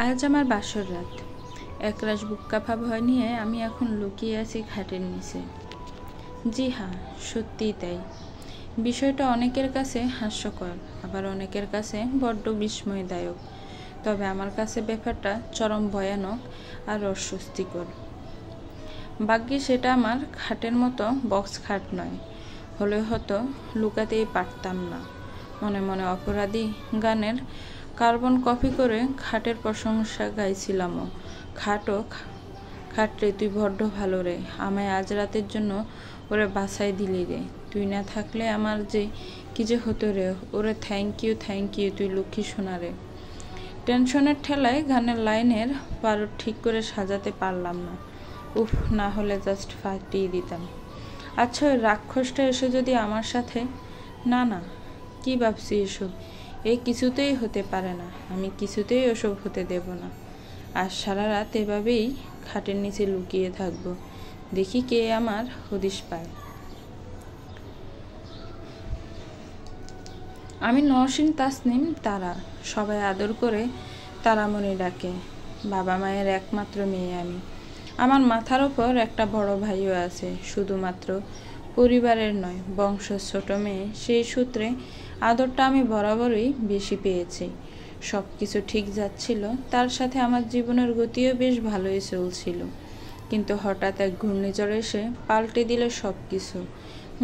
আজ আমার বাসর রাত। একরাশ বুককাঁপা ভয় নিয়ে আমি এখন লুকিয়ে আছি খাটের নিচে। জি হ্যাঁ, সত্যিই তাই। বিষয়টা অনেকের কাছে হাস্যকর, আবার অনেকের কাছে বড্ড বিস্ময়দায়ক। তবে আমার কাছে ব্যাপারটা চরম ভয়ানক আর অস্বস্তিকর। ভাগ্যে সেটা আমার খাটের মতো বক্স খাট নয়, হলে হয়তো লুকাতেই পারতাম না। মনে মনে অপরাধী গানের কার্বন কপি করে খাটের প্রশংসা গাইছিলামও। খাট রে, তুই বড্ড ভালো রে, আমায় আজ রাতের জন্য ওরে বাছাই দিলি রে। তুই না থাকলে আমার যে কি যে হতো রে। ওরে থ্যাংক ইউ, তুই লক্ষ্মী সোনা রে। টেনশনের ঠেলায় গানের লাইনের পারো ঠিক করে সাজাতে পারলাম না। উফ, না হলে জাস্ট ফাটিয়ে দিতাম। আচ্ছা, ওই রাক্ষসটা এসে যদি আমার সাথে... না না, কি ভাবছি এসব? এই কিছুতেই হতে পারে না। আমি কিছুতেই ওসব হতে দেব না। আর সারা রাত এভাবেই খাটের নিচে লুকিয়ে থাকবো, দেখি কে আমার হদিশ পায়। আমি নওশিন তাসনিম তারা, সবাই আদর করে তারামণি ডাকে। বাবা মায়ের একমাত্র মেয়ে আমি। আমার মাথার ওপর একটা বড় ভাইও আছে, শুধুমাত্র পরিবারের নয়, বংশের ছোট মেয়ে। সেই সূত্রে আদরটা আমি বরাবরই বেশি পেয়েছি। সব কিছু ঠিক যাচ্ছিল, তার সাথে আমার জীবনের গতিও বেশ ভালোই চলছিল। কিন্তু হঠাৎ এক ঘূর্ণিঝড় এসে পাল্টে দিল সব কিছু।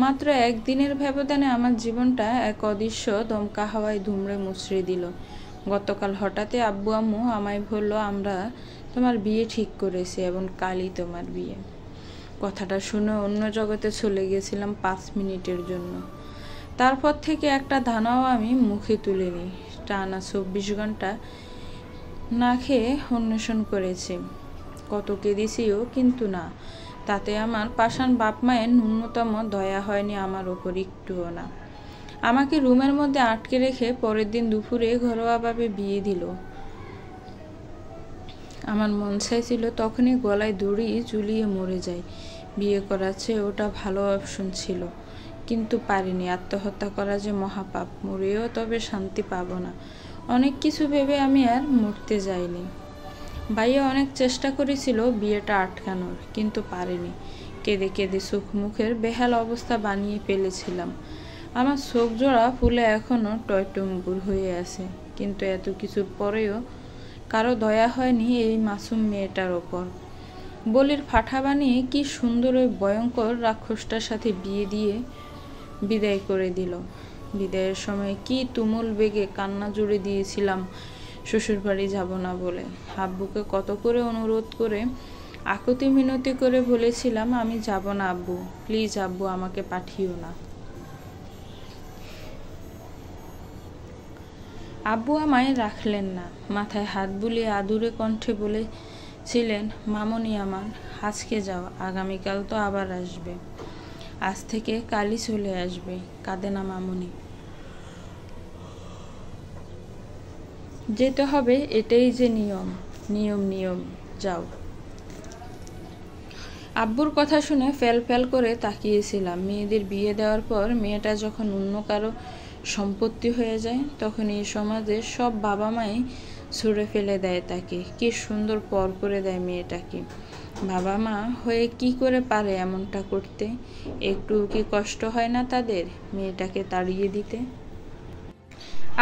মাত্র একদিনের ব্যবধানে আমার জীবনটা এক অদৃশ্য দমকা হাওয়ায় দুমড়ে মুচড়ে দিল। গতকাল হঠাৎই আব্বু আম্মু আমায় বলল, আমরা তোমার বিয়ে ঠিক করেছি এবং কালই তোমার বিয়ে। কথাটা শুনে অন্য জগতে চলে গেছিলাম 5 মিনিটের জন্য। তারপর থেকে একটা দানাও আমি মুখে তুলিনি। টানা 24 ঘন্টা না খেয়ে অন্বেষণ করেছি, কত কেঁদেছিও, কিন্তু না, তাতে আমার পাষাণ বাপ মায়ের ন্যূনতম দয়া হয়নি আমার ওপর, একটুও না। আমাকে রুমের মধ্যে আটকে রেখে পরের দিন দুপুরে ঘরোয়াভাবে বিয়ে দিল। আমার মন চাইছিল তখনই গলায় দড়ি ঝুলিয়ে মরে যায়। বিয়ে করাচ্ছে ওটা ভালো অপশন ছিল, কিন্তু পারিনি। আত্মহত্যা করা যে মহাপাপ, মরেও তবে শান্তি পাবো না। অনেক কিছু ভেবে আমি আর মরতে যাইনি। ভাইয়া অনেক চেষ্টা করেছিল বিয়েটা আটকানোর, কিন্তু পারেনি। কেঁদে কেঁদে চোখ মুখের বেহাল অবস্থা বানিয়ে ফেলেছিলাম। আমার চোখ জোড়া ফুলে এখনও টয়টুম্বুর হয়ে আছে। কিন্তু এত কিছুর পরেও কারো দয়া হয়নি এই মাসুম মেয়েটার ওপর। বলির ফাঁটা বানিয়ে কি সুন্দর ওই ভয়ঙ্কর রাক্ষসটার সাথে বিয়ে দিয়ে বিদায় করে দিল। বিদায়ের সময় কি তুমুল বেগে কান্না জুড়ে দিয়েছিলাম শ্বশুরবাড়ি যাব না বলে। আব্বুকে কত করে অনুরোধ করে, আকুতি মিনতি করে বলেছিলাম, আমি যাব না আব্বু, প্লিজ আব্বু, আমাকে পাঠিও না। আব্বু আমায় রাখলেন না। মাথায় হাত বুলিয়ে আদুরে কণ্ঠে বলেছিলেন, মামনি আমার, আজকে যাও, আগামীকাল তো আবার আসবে। আজ থেকে কালই চলে আসবে। কাঁদে না মামনি, যেতে হবে, এটাই যে নিয়ম। নিয়ম, যাও। আব্বুর কথা শুনে ফ্যাল করে তাকিয়েছিলাম। মেয়েদের বিয়ে দেওয়ার পর মেয়েটা যখন অন্য কারো সম্পত্তি হয়ে যায়, তখন এই সমাজের সব বাবা মাই ছুঁড়ে ফেলে দেয় তাকে। কি সুন্দর পর করে দেয় মেয়েটাকে। বাবা মা হয়ে কি করে পারে এমনটা করতে? একটু কি কষ্ট হয় না তাদের মেয়েটাকে তাড়িয়ে দিতে?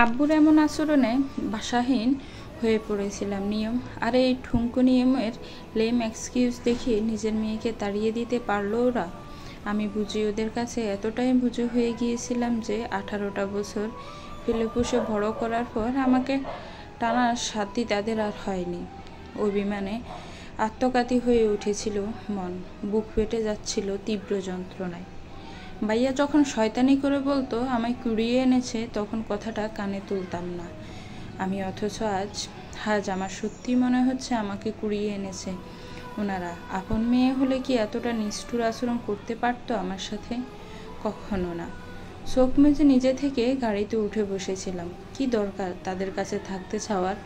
আব্বুর এমন আচরণে ভাষাহীন হয়ে পড়েছিলাম। নিয়ম, আরে এই ঠুনকো নিয়মের লেম এক্সকিউজ দেখিয়ে নিজের মেয়েকে তাড়িয়ে দিতে পারলো ওরা। আমি বুঝি ওদের কাছে এতটাই বুঝে হয়ে গিয়েছিলাম যে 18টা বছর পেলেপুষে বড় করার পর আমাকে টানার সাথী তাদের আর হয়নি। অভিমানে আত্মঘাতী হয়ে উঠেছিল মন, বুক ফেটে যাচ্ছিল তীব্র যন্ত্রণায়। ভাইয়া যখন শয়তানি করে বলতো আমায় কুড়িয়ে এনেছে, তখন কথাটা কানে তুলতাম না আমি, অথচ আজ আমার সত্যি মনে হচ্ছে আমাকে কুড়িয়ে এনেছে ওনারা। আপন মেয়ে হলে কি এতটা নিষ্ঠুর আচরণ করতে পারতো আমার সাথে? কখনো না। চোখ মেজে নিজে থেকে গাড়িতে উঠে বসেছিলাম। কি দরকার তাদের কাছে থাকতে চাওয়ার,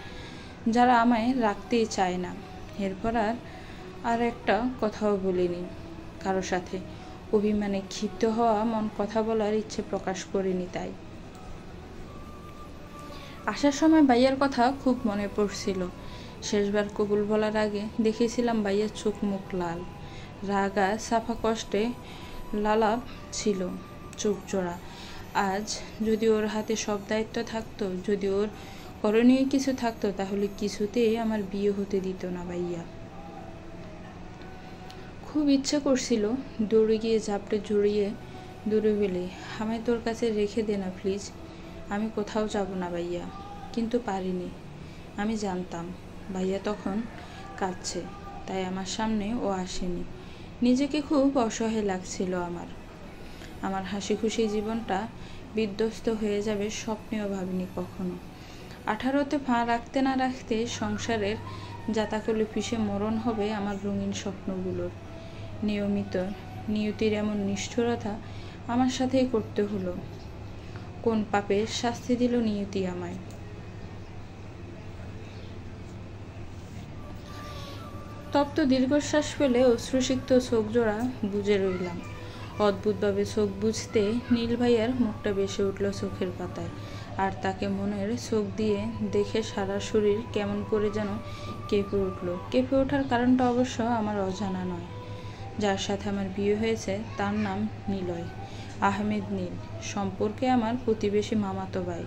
যারা আমায় রাখতেই চায় না। এরপর আর একটা কথাও বলিনি কারো সাথে। অভিমানে ক্ষিপ্ত হওয়া মন কথা বলার ইচ্ছে প্রকাশ করিনি। তাই আসার সময় ভাইয়ার কথা খুব মনে পড়ছিল। শেষবার কবুল বলার আগে দেখেছিলাম ভাইয়ার চোখ মুখ লাল, রাগা সাফা কষ্টে লালাপ ছিল চোখ জোড়া। আজ যদি ওর হাতে সব দায়িত্ব থাকতো, যদি ওর করণীয় কিছু থাকতো, তাহলে কিছুতেই আমার বিয়ে হতে দিত না ভাইয়া। খুব ইচ্ছে করছিল দৌড়ে গিয়ে ঝাপটে জড়িয়ে দূরে ফেলে, আমায় তোর কাছে রেখে দে না প্লিজ, আমি কোথাও যাব না ভাইয়া। কিন্তু পারিনি। আমি জানতাম ভাইয়া তখন কাঁদছে, তাই আমার সামনে ও আসেনি। নিজেকে খুব অসহায় লাগছিল আমার হাসি খুশি জীবনটা বিধ্বস্ত হয়ে যাবে স্বপ্নেও ভাবিনি কখনো। 18তে পা রাখতে না রাখতে সংসারের জাতাকলে পিষে মরণ হবে আমার রঙিন স্বপ্নগুলোর। নিয়তির এমন নিষ্ঠুরতা আমার সাথেই করতে হলো। কোন পাপের শাস্তি দিল নিয়তি আমায়? তপ্ত দীর্ঘশ্বাস ফেলে অশ্রুসিক্ত চোখ জোড়া বুজে রইলাম। অদ্ভুতভাবে চোখ বুঝতে নীল ভাইয়ার মুখটা ভেসে উঠল চোখের পাতায়, আর তাকে মনের চোখ দিয়ে দেখে সারা শরীর কেমন করে যেন কেঁপে উঠল। কেঁপে ওঠার কারণটা অবশ্য আমার অজানা নয়। যার সাথে আমার বিয়ে হয়েছে তার নাম নিলয় আহমেদ নীল, সম্পর্কে আমার প্রতিবেশী মামাতো ভাই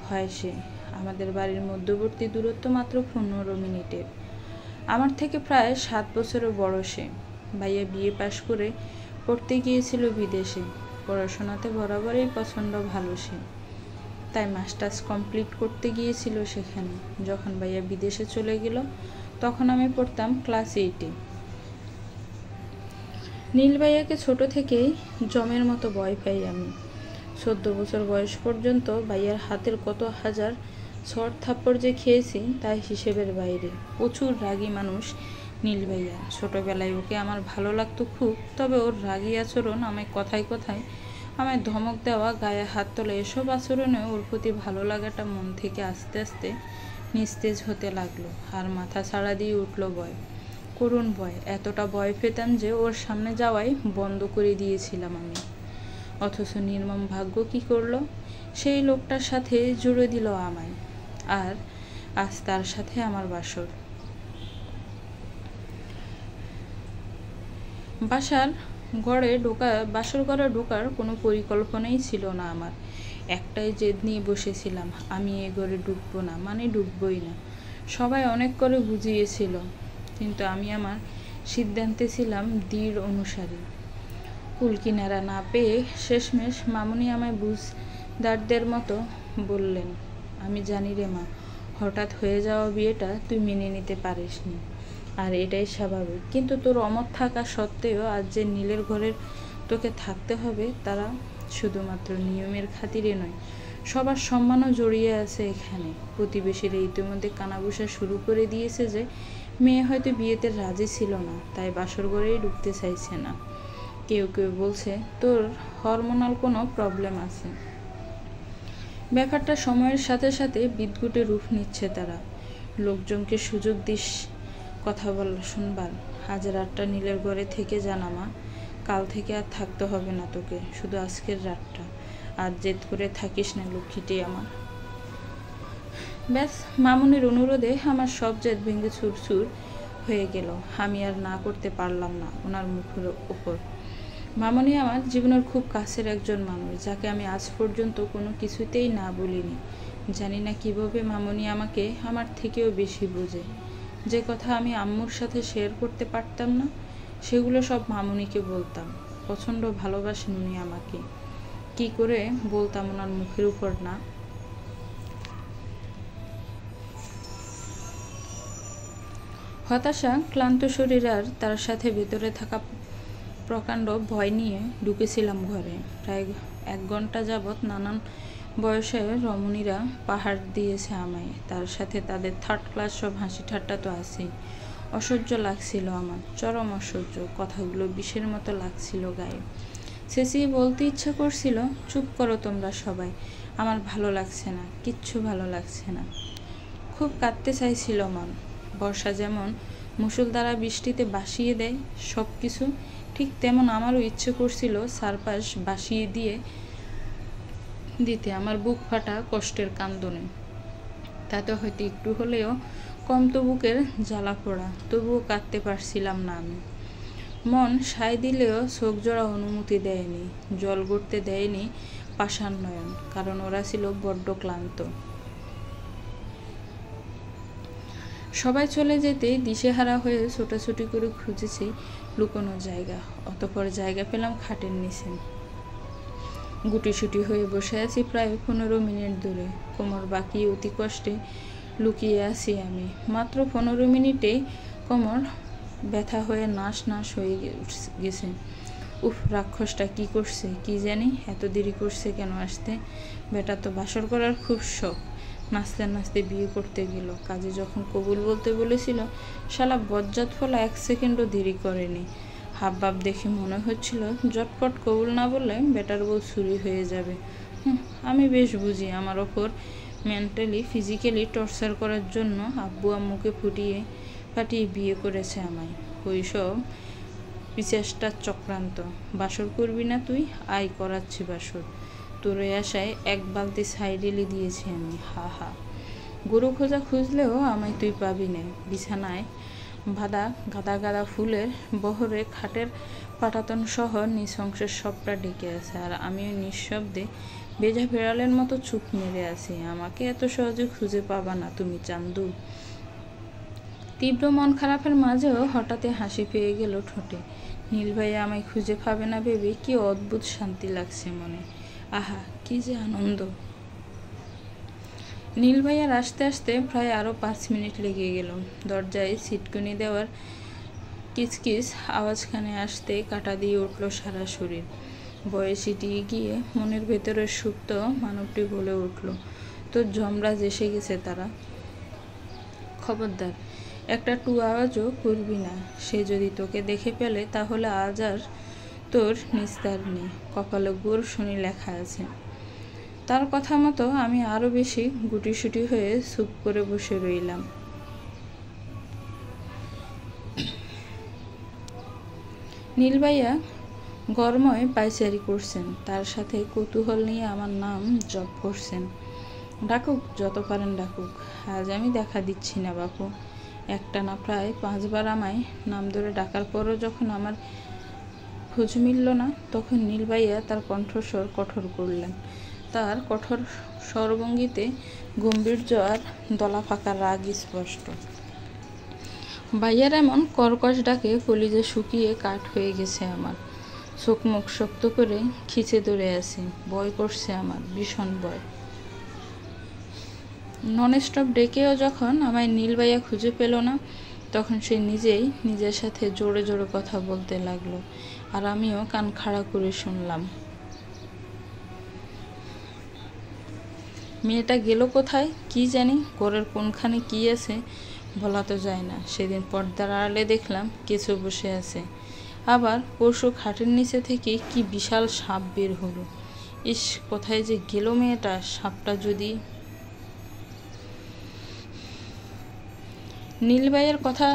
হয় সে। আমাদের বাড়ির মধ্যবর্তী দূরত্ব মাত্র 15 মিনিটের। আমার থেকে প্রায় 7 বছরের বড় সে। ভাইয়া বিয়ে পাশ করে পড়তে গিয়েছিল বিদেশে। পড়াশোনাতে বরাবরই পছন্দ ভালো সে, তাই মাস্টার্স কমপ্লিট করতে গিয়েছিল সেখানে। যখন ভাইয়া বিদেশে চলে গেল তখন আমি পড়তাম ক্লাস 8-এ। নীল ভাইয়াকে ছোট থেকেই জমের মতো ভয় পাই আমি। 14 বছর বয়স পর্যন্ত ভাইয়ার হাতের কত হাজার ছড় থাপ্পড় যে খেয়েছি তাই হিসেবের বাইরে। প্রচুর রাগী মানুষ নীল ভাইয়া। ছোটবেলায় ওকে আমার ভালো লাগতো খুব, তবে ওর রাগী আচরণ, আমায় কথায় কথায় আমায় ধমক দেওয়া, গায়ে হাত তোলা, এসব আচরণে ওর প্রতি ভালো লাগাটা মন থেকে আস্তে আস্তে নিস্তেজ হতে লাগলো। আর মাথা ছাড়া দিয়ে উঠল ভয়, করুণ ভয়। এতটা ভয় পেতাম যে ওর সামনে যাওয়াই বন্ধ করে দিয়েছিলাম আমি। অথচ নির্মম ভাগ্য কি করলো, সেই লোকটার সাথে জুড়ে দিল আমায়। আর আজ তার সাথে আমার বাসর ঘরে ঢোকার কোনো পরিকল্পনাই ছিল না আমার। একটাই জেদ নিয়ে বসেছিলাম, আমি এ ঘরে ঢুকবো না, মানে ঢুকবোই না। সবাই অনেক করে বুঝিয়েছিল, কিন্তু আমি আমার সিদ্ধান্তে ছিলাম দৃঢ় অনুসারী। কুলকিনারা না পেয়ে শেষমেশ মামুনি আমায় বুঝদারদের মতো বললেন, আমি জানি রে মা, হঠাৎ হয়ে যাওয়া বিয়েটা তুই মেনে নিতে পারিসনি, আর এটাই স্বাভাবিক। কিন্তু তোর অমত থাকা সত্ত্বেও আজ যে নীলের ঘরের তোকে থাকতে হবে, তারা শুধুমাত্র নিয়মের খাতিরে নয়, সবার সম্মানও জড়িয়ে আছে এখানে। প্রতিবেশীরা ইতিমধ্যে কানাঘুষা শুরু করে দিয়েছে যে মেয়ে হয়তো বিয়েতে রাজি ছিল না, তাই বাসর ঘরেই ঢুকতে চাইছে না। কেউ কেউ বলছে তোর হরমোনাল কোনো প্রবলেম আছে। ব্যাপারটা সময়ের সাথে সাথে বিদঘুটে রূপ নিচ্ছে। তারা লোকজনকে সুযোগ দিস কথা শুনবার। আজ রাতটা নীলের ঘরে থেকে জানা মা, কাল থেকে আর থাকতে হবে না তোকে, শুধু আজকের রাতটা। আজ জেদ করে থাকিস না লক্ষ্মীটি আমার। ব্যাস, মামুনির অনুরোধে আমার সব জেদ ভেঙে চুরচুর হয়ে গেল। আমি আর না করতে পারলাম না ওনার মুখের ওপর। মামুনি আমার জীবনের খুব কাছের একজন মানুষ, যাকে আমি আজ পর্যন্ত কোনো কিছুতেই না বলিনি। জানি না কিভাবে মামুনি আমাকে আমার থেকেও বেশি বোঝে। যে কথা আমি আম্মুর সাথে শেয়ার করতে পারতাম না, সেগুলো সব মামুনিকে বলতাম। প্রচণ্ড ভালোবাসেন উনি আমাকে, কি করে বলতাম ওনার মুখের উপর না। হতাশা, ক্লান্ত শরীর আর তার সাথে ভেতরে থাকা প্রকাণ্ড ভয় নিয়ে ঢুকেছিলাম ঘরে। প্রায় 1 ঘন্টা যাবৎ নানান বয়সের রমণীরা পাহাড় দিয়েছে আমায়, তার সাথে তাদের 3rd ক্লাস সব হাসি ঠাট্টা তো আছেই। অসহ্য লাগছিল আমার, চরম অসহ্য। কথাগুলো বিষের মতো লাগছিল গায়ে। চেঁচিয়ে বলতে ইচ্ছা করছিল, চুপ করো তোমরা সবাই, আমার ভালো লাগছে না, কিচ্ছু ভালো লাগছে না। খুব কাঁদতে চাইছিল মন। বর্ষা যেমন মুষলধারা বৃষ্টিতে ভাসিয়ে দেয় সব কিছু, ঠিক তেমন আমারও ইচ্ছে করছিল চারপাশ ভাসিয়ে দিতে আমার বুক ফাটা কষ্টের কান্দনে। তাতে হয়তো একটু হলেও কম তো বুকের জ্বালা পোড়া, তবুও কাঁদতে পারছিলাম না আমি। মন সায় দিলেও চোখ জোড়া অনুমতি দেয়নি, জল গড়তে দেয়নি পাষাণ নয়ন, কারণ ওরা ছিল বড্ড ক্লান্ত। সবাই চলে যেতেই দিশেহারা হয়ে ছোটাছুটি করে খুঁজেছি লুকোনো জায়গা। অতঃপর জায়গা পেলাম খাটের নিচে। গুটিসুটি হয়ে বসে আছি প্রায় 15 মিনিট ধরে। কোমর বাঁকিয়ে অতি কষ্টে লুকিয়ে আছি আমি। মাত্র 15 মিনিটেই কোমর ব্যথা হয়ে নাশ হয়ে গেছে। উফ, রাক্ষসটা কি করছে কি জানি, এত দেরি করছে কেন আসতে? বেটা তো বাসর করার খুব শখ, নাচতে নাচতে বিয়ে করতে গেল। কাজে যখন কবুল বলতে বলেছিল, শালা বজ্জাত ফলা 1 সেকেন্ডও দেরি করেনি। হাবভাব দেখে মনে হচ্ছিল জটপট কবুল না বললে বেটার বউ চুরি হয়ে যাবে। আমি বেশ বুঝি আমার ওপর মেন্টালি ফিজিক্যালি টর্চার করার জন্য আব্বু আম্মুকে ফাটিয়ে বিয়ে করেছে আমায়। ওইসব পিচেষ্টার চক্রান্ত। বাসর করবি না তুই? আয় করাচ্ছি বাসর। তোর ওই আশায় 1 বালতি সাইডেলি দিয়েছি আমি। হা হা, গরু খোঁজা খুঁজলেও আমায় তুই পাবি না। বিছানায় বাঁধা গাদা গাদা ফুলের বহরে খাটের পাটাতন সহ নৃশংসের সবটা ডেকে আছে, আর আমিও নিঃশব্দে বেজা বিড়ালের মতো চুপ মেরে আছি। আমাকে এত সহজে খুঁজে পাবা না তুমি চান্দু। তীব্র মন খারাপের মাঝেও হঠাৎই হাসি পেয়ে গেল ঠোঁটে। নীল ভাইয়া আমায় খুঁজে পাবে না ভেবে কি অদ্ভুত শান্তি লাগছে মনে। আহা, কি যে আনন্দ। নীল ভাইয়ার আসতে আসতে প্রায় আরও 5 মিনিট লেগে গেল। দরজায় ছিটকুনি দেওয়ার কিচকিচ আওয়াজখানে আসতে কাটা দিয়ে উঠল সারা শরীর। বয়সীটিয়ে গিয়ে মনের ভেতরের সুপ্ত মানবটি বলে উঠল, তোর যমরাজ এসে গেছে তারা। খবরদার একটা টু আওয়াজও করবি না। সে যদি তোকে দেখে ফেলে তাহলে আজ আর তোর নিস্তার নেই। কপালে গোর শনি লেখা আছে। তার কথা মতো আমি আরও বেশি গুটিসুটি হয়ে চুপ করে বসে রইলাম। নীল ভাইয়া গরময় পায়চারি করছেন, তার সাথে কৌতূহল নিয়ে আমার নাম জপ করছেন। ডাকুক, যত পারেন ডাকুক, আজ আমি দেখা দিচ্ছি না বাপু। একটানা প্রায় 5 বার আমায় নাম ধরে ডাকার পরও যখন আমার খোঁজ মিলল না, তখন নীল ভাইয়া তার কণ্ঠস্বর কঠোর করলেন। তার কঠোর স্বরভঙ্গিতে গম্ভীর্য আর দলা ফাঁকা রাগ স্পষ্ট। ভাইয়ার এমন কর্কশ ডাকে কলিজা শুকিয়ে কাঠ হয়ে গেছে আমার। চোখ মুখ শক্ত করে খিচে ধরে আছি। ভয় করছে আমার, ভীষণ ভয়। নন স্টপ ডেকেও যখন আমায় নীল ভাইয়া খুঁজে পেল না, তখন সে নিজেই নিজের সাথে জোরে জোরে কথা বলতে লাগলো, আর আমিও কান খাড়া করে শুনলাম। মেয়েটা গেল কোথায় কি জানি, ঘরের কোনখানে কি আছে বলা তো যায় না। সেদিন পর্দার আড়ালে দেখলাম কিছু বসে আছে, আবার পরশু খাটের নিচে থেকে কি বিশাল সাপ বের হলো। ইস, কোথায় যে গেল মেয়েটা? সাপটা যদি... নীল ভাইয়ের কথা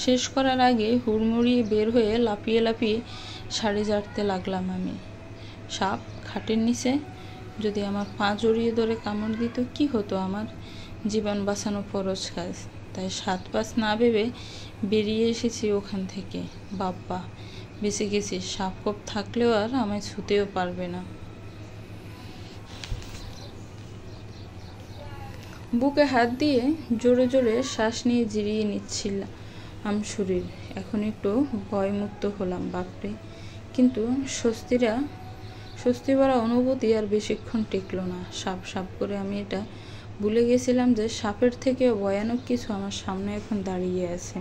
শেষ করার আগে হুড়মুড়িয়ে বের হয়ে লাফিয়ে লাফিয়ে শাড়ি ঝাড়তে লাগলাম আমি। সাপ খাটের নিচে, যদি আমার পা জড়িয়ে ধরে কামড় দিত কি হতো? আমার জীবন বাঁচানো ফরজ কাজ, তাই 7-5 না ভেবে বেরিয়ে এসেছি ওখান থেকে। বাপ্পা, বেঁচে গেছি। সাপ কোপ থাকলেও আর আমায় ছুঁতেও পারবে না। বুকে হাত দিয়ে জোরে জোরে শ্বাস নিয়ে জিরিয়ে নিচ্ছিলাম শরীর। এখন একটু ভয়মুক্ত হলাম বাপরে। কিন্তু স্বস্তি ভরা অনুভূতি আর বেশিক্ষণ টিকল না। সাপ সাপ করে আমি এটা ভুলে গেছিলাম যে সাপের থেকেও ভয়ানক কিছু আমার সামনে এখন দাঁড়িয়ে আছে।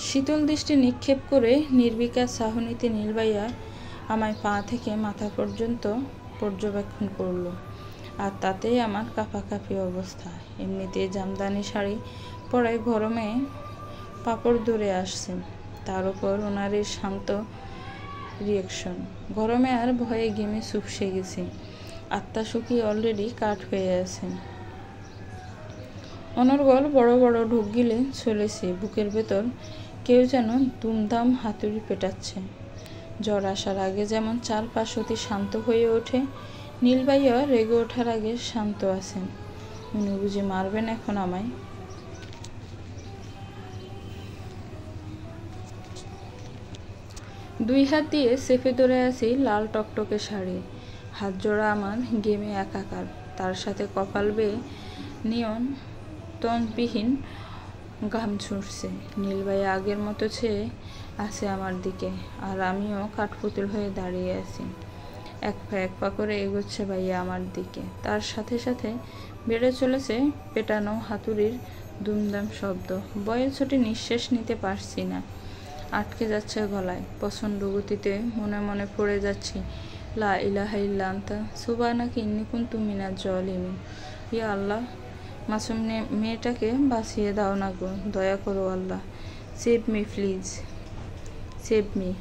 শীতল দৃষ্টি নিক্ষেপ করে নির্বিকার চাহনিতে নীল ভাইয়া আমায় পা থেকে মাথা পর্যন্ত পর্যবেক্ষণ করলো, আর তাতেই আমার কাঁপাকাঁপি অবস্থা। এমনিতে জামদানি শাড়ি পরায় গরমে পাপড় ধরে আসছে, তার উপর ওনার এই শান্ত রিয়াকশন। গরমে আর ভয়ে ঘেমে চুপসে গেছি। আত্মা শুকিয়ে অলরেডি কাঠ হয়ে আছে। অনর্গল বড় বড় ঢোক গিলে চলেছে। বুকের ভেতর কেউ যেন দুমদাম হাতুড়ি পেটাচ্ছে। জ্বর আসার আগে যেমন চারপাশ অতি শান্ত হয়ে ওঠে, নীল ভাইয়া রেগে ওঠার আগে শান্ত আছেন। উনি বুঝি মারবেন এখন আমায়? দুই হাত দিয়ে চেপে ধরে আছি লাল টকটকে শাড়ি, হাত জোড়া আমার গেমে একাকার, তার সাথে কপাল বেয়ে নিয়ন্ত্রণবিহীন ঘাম ছুটছে। নীলভাই আগের মতো চেয়ে আছে আমার দিকে, আর আমিও কাঠপুতুল হয়ে দাঁড়িয়ে আছি। এক পা করে এগোচ্ছে ভাইয়া আমার দিকে, তার সাথে সাথে বেড়ে চলেছে পেটানো হাতুড়ির দুমদাম শব্দ। বয়ে ছোটে নিঃশ্বাস নিতে পারছি না, আটকে যাচ্ছে গলায়। প্রচণ্ড গতিতে মনে মনে পড়ে যাচ্ছি লা ইলাহা ইল্লা আনতা সুবহানাকা ইন্নী কুনতু মিনাজ জালিমিন। ইয়া আল্লাহ, মাসুম মেয়েটাকে বাঁচিয়ে দাও না গো, দয়া করো আল্লাহ, save me please, save me.